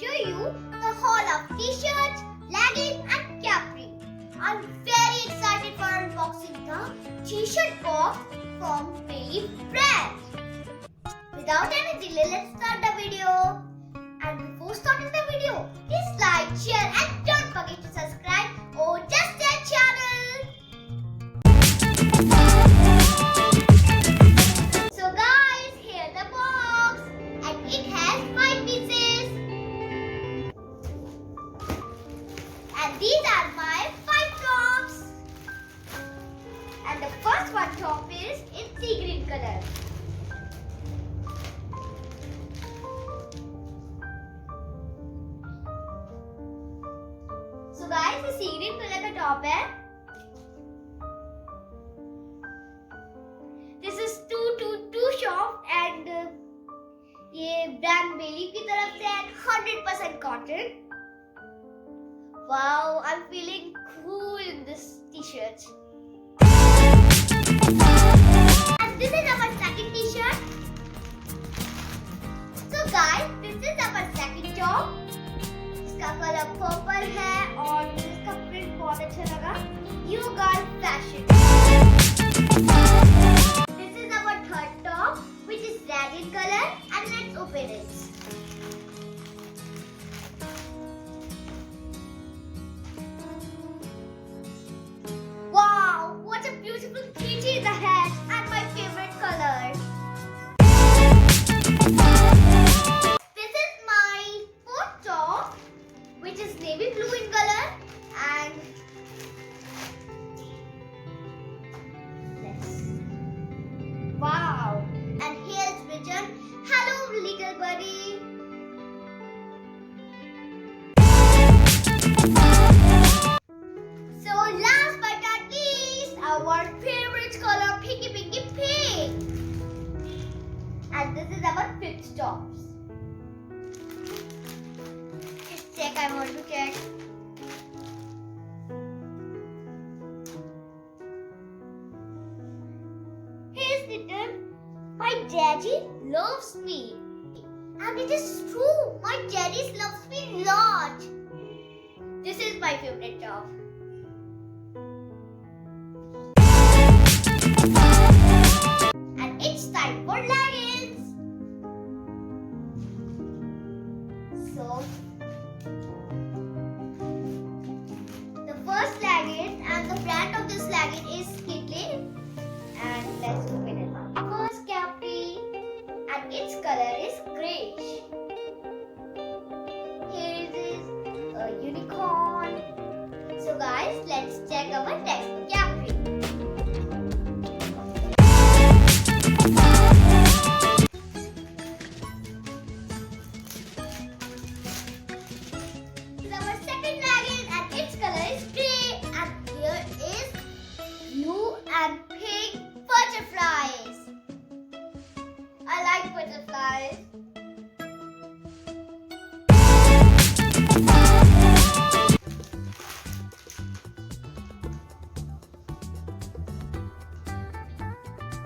show you the haul of t-shirts, leggings and capri. I'm very excited for unboxing the t-shirt box from Hye Friends. Without any delay, let's start the video. And before starting the video, please like, share and don't forget to subscribe Ojasyaa channel. So guys, here's the box and it has 5 pieces. And these are my 5 tops. And the first one top is in sea green color. So guys, the sea green color का top है. This is too soft and ये brand बेली की तरफ से and 100% cotton. Wow, I'm feeling cool in this t-shirt. And this is our second t-shirt. So guys, this is our second top. इसका colour purple है और इसका print बहुत अच्छा लगा. You girl fashion. This is our third top, which is red in color, and let's open it. Wow, what a beautiful kitty in the head, and my favorite color. This is my fourth top, which is navy blue in color, and wow, and here is written, "Hello little buddy." So last but not least, our favorite color, pinky pink. And this is our fifth tops. Just check, I want to check. Here's written, "My daddy loves me." And it is true, my daddy loves me a lot. This is my favorite top. And it's time for leggings. So, the first legging and the brand of this legging is Skidley. And let's open it. First capri, and its color is grayish. Here it is a unicorn. So guys, let's check our next capri. This is our second legging, and its color is grey. And here is blue and pink butterflies. I like butterflies.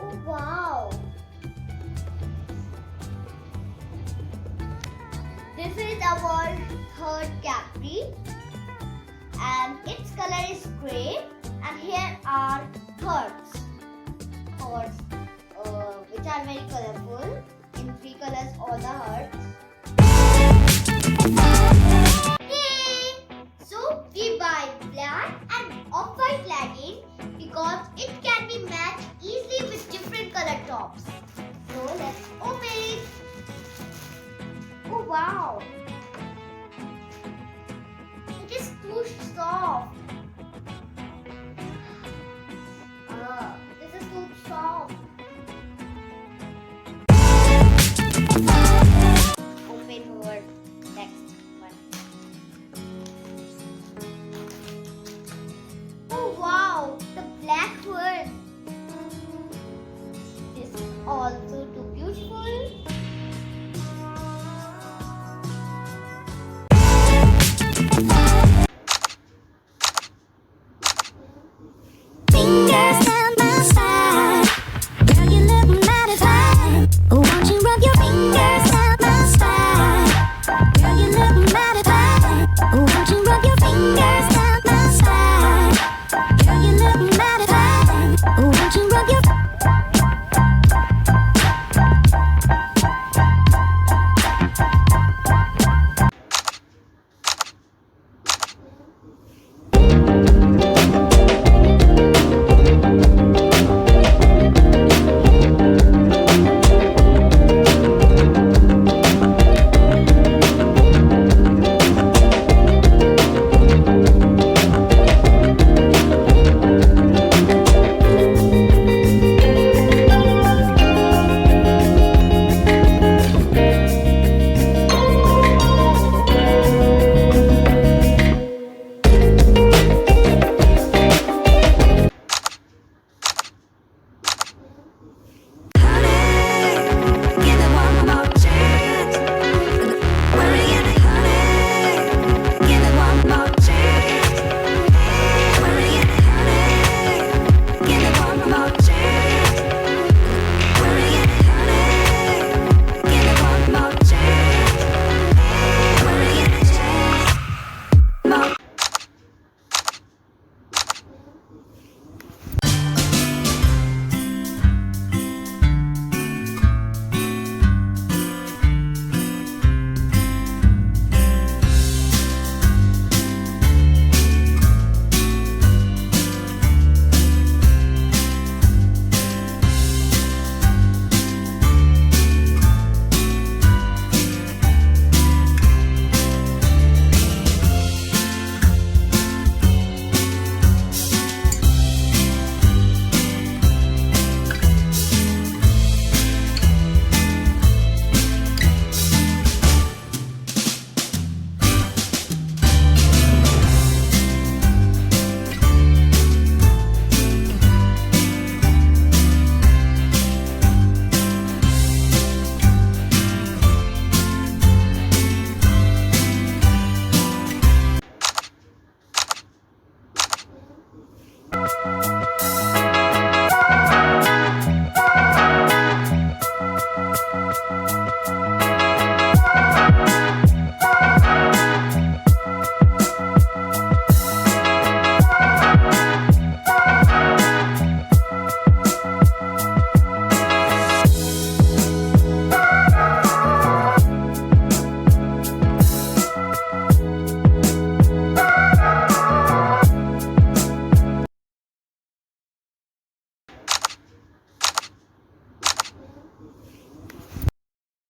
Oh wow. This is our third capri and its color is grey, and here are hearts. Which are very colorful. In 3 colors, all the hearts. Yay! So we buy black and off-white legging because it can be matched easily with different color tops. So let's open it. Oh wow! It is too soft. This is too soft. Open more next.